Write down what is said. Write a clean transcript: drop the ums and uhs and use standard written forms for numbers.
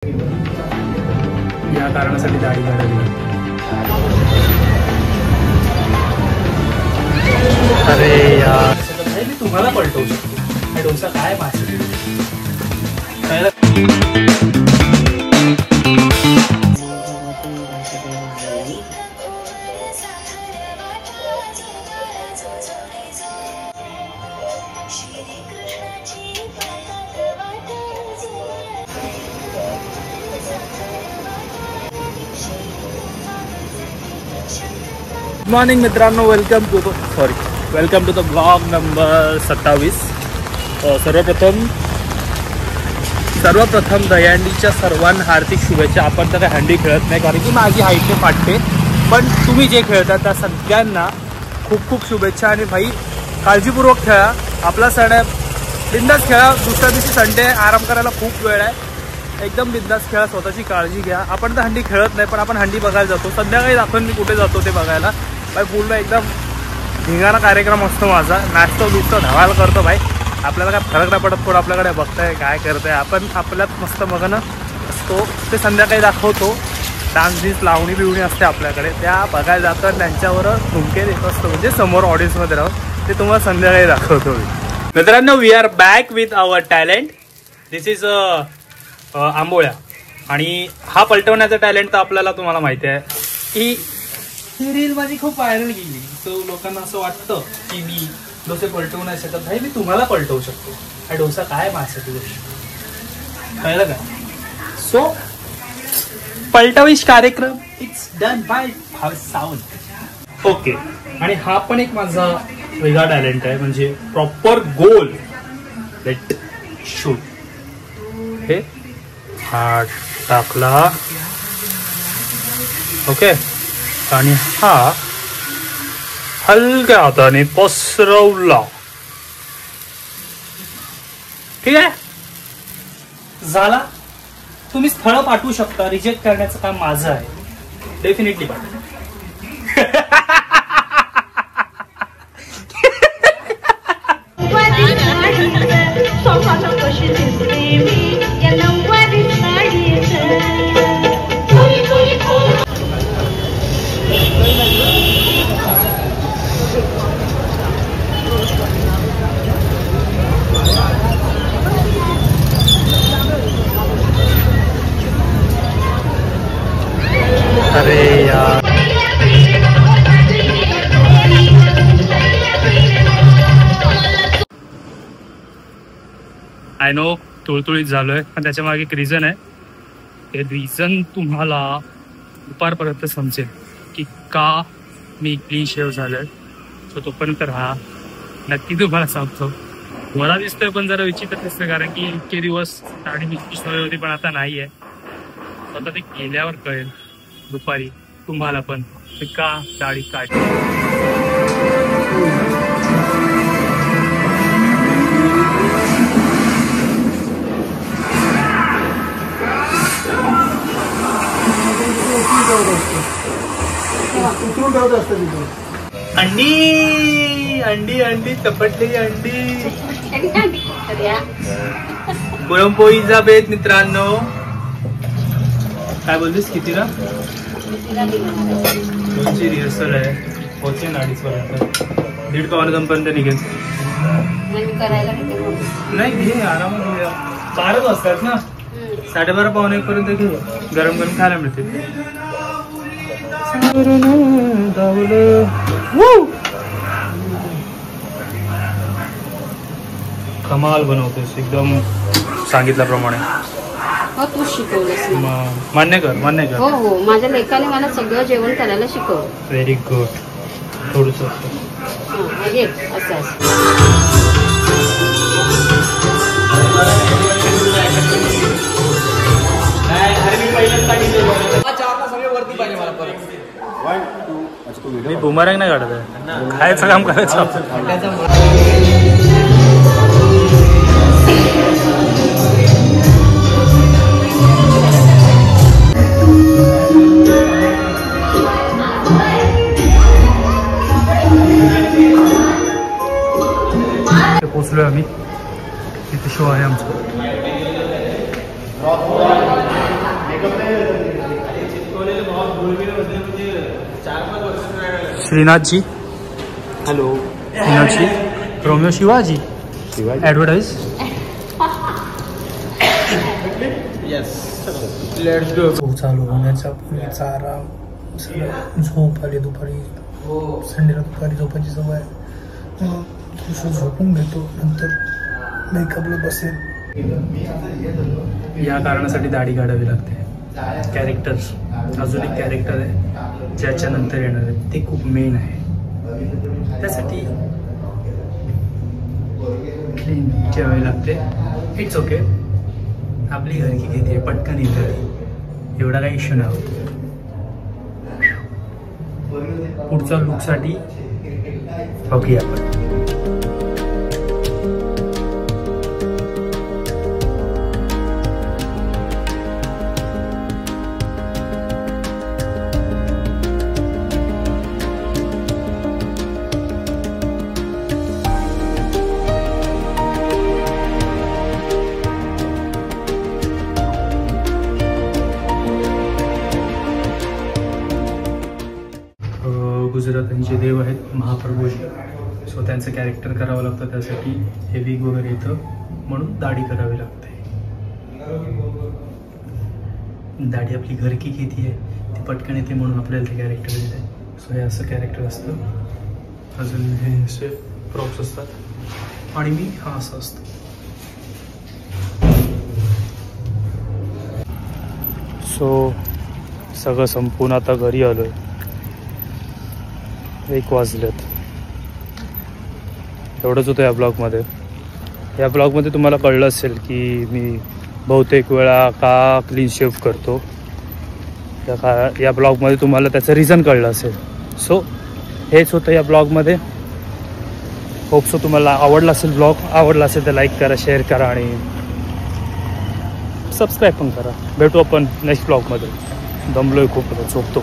या कारणासाठी दाढी काढली. अरे यार मी तुम्हाला पलटवू शकतो. हा डोसा काय मासे गुड मॉर्निंग मित्रांनो, welcome to the blog number 27. सर्वप्रथम दहीहंडीच्या सर्वांना हार्दिक शुभेच्छा. आपण तर काही हंडी खेळत नाही कारण की माझी हाईटने फाटते, पण तुम्ही जे खेळता त्या सगळ्यांना खूप खूप शुभेच्छा. आणि भाई काळजीपूर्वक खेळा, आपला सण आहे, बिंदास खेळा. दुसऱ्या दिवशी संडे आहे, आराम करायला खूप वेळ आहे. एकदम बिंदास खेळा, स्वतःची काळजी घ्या. आपण तर हंडी खेळत नाही, पण आपण हंडी बघायला जातो. संध्याकाळी दाखवून मी कुठे जातो ते बघायला. भाई पूर्ण एकदम धिंगाणा कार्यक्रम असतो माझा. नाचतो बिचतो धमाल करतो भाई. आपल्याला काय फरक नाही पडत, थोडं आपल्याकडे बघताय काय करतंय. आपण आपल्यात मस्त मगन असतो, ते संध्याकाळी दाखवतो. डान्स बीन्स लावणी बिवणी असते आपल्याकडे, त्या बघायला जातो आणि त्यांच्यावर ठुमके देत असतो. म्हणजे समोर ऑडियन्समध्ये राहून ते तुम्हाला संध्याकाळी दाखवतो. मित्रांनो, we are back with our talent. This is आंबोळ्या. आणि हा पलटवण्याचा टॅलेंट तर आपल्याला तुम्हाला माहिती आहे की ही रील माझी खूप व्हायरल गेली. सो लोकांना असं वाटतं की मी डोसे पलटवू नाही शकत. भाई मी तुम्हाला पलटवू शकतो. हा डोसा काय माशाची गोष्ट कळलं का? सो पलटविश कार्यक्रम it's done by Sawant. Okay. आणि हा पण एक माझा वेगळा टॅलेंट आहे, म्हणजे प्रॉपर गोल लेट शूट. हे हा टाकला, ओके, आणि हा हलक्या हाताने पसरवला. ठीक आहे, झाला. तुम्ही स्थळ पाठवू शकता, रिजेक्ट करण्याचं काम माझं आहे. डेफिनेटली पाठवा. अरे यार, आय नो तुळतुळीत झालोय, पण त्याच्या मागे एक रिझन आहे. ते रिझन तुम्हाला दुपारपर्यंत समजेल की का मी क्लीन शेव झालोय. सो तोपर्यंत राहा, नक्की तुम्हाला सांगतो. मला दिसतोय पण जरा विचित्र दिसतंय, कारण की इतके दिवस दाढी मिचकी सवय होती, पण आता नाही आहे. स्वतः ते गेल्यावर कळेल दुपारी तुम्हाला पण का दाढी काढ. अंडी अंडी अंडी चपटलेली अंडी. पुरणपोळीचा बेत मित्रांनो. काय बोलतेस, कितीला? 2ची रिहर्सल आहे, पोहोचेन 2:30पर्यंत. 1:30 पावणे 2पर्यंत निघेल. नाही घे, आरामात घेऊया. 12 वाजतात ना, 12:30 पावणे 1 पर्यंत घेऊ. गरम गरम खायला मिळते. कमाल बनवतोस एकदम सांगितल्याप्रमाणे. तू शिकवलंस, मान्य कर. हो हो, माझ्या लेकाने मला सगळं जेवण करायला शिकवलं. Very good. थोडंसं असं मी बुमरंग नाही काढत आहे, खायचं काम करायचं. पोचलोय आम्ही. तिथे शो आहे आमचा. Shrinathji. Hello. Shrinathji. Romeo Shivaji. Advertise. चालू होण्याचा पूर्वीचा आराम, सगळं झोप आली दुपारी. संडेला दुपारी झोपायची सवय. थोडंसं झोपून घेतो, नंतर मेकअपला बसेल. या कारणासाठी दाढी काढावी लागते. कॅरेक्टर्स, अजून एक कॅरेक्टर आहे ज्याच्या नंतर येणार आहे, ते खूप मेन आहे. त्यासाठी क्लीन ठेवावी लागते. It's okay. आपली घरकी घेते, पटकन येते, एवढा काही इश्यू नाही होत. पुढच्या लुकसाठी बघूया आपण. गुजरातांचे देव आहेत महाप्रभूजी. सो त्यांचं कॅरेक्टर करावं लागतं, त्यासाठी हे विग वगैरे येतं, म्हणून दाढी करावी लागते. दाढी आपली घरकी घेती आहे, ती पटकन येते म्हणून आपल्याला ते कॅरेक्टर येते. सो हे असं कॅरेक्टर असतं. अजून हे असे प्रॉप्स असतात आणि मी हा असं असतो. सो सगळं संपून आता घरी आलो आहे. 1 वाजलेत. एवढंच होतं या ब्लॉगमध्ये. या ब्लॉगमध्ये तुम्हाला कळलं असेल की मी बहुतेक वेळा का क्लीन शेव करतो. या ब्लॉगमध्ये तुम्हाला त्याचं रिझन कळलं असेल. सो हेच होतं या ब्लॉगमध्ये. होप सो तुम्हाला आवडला असेल ब्लॉग. आवडला असेल तर लाईक करा, शेअर करा आणि सबस्क्राईब पण करा. भेटू आपण नेक्स्ट ब्लॉगमध्ये. दमलोय खूप, झोपतो.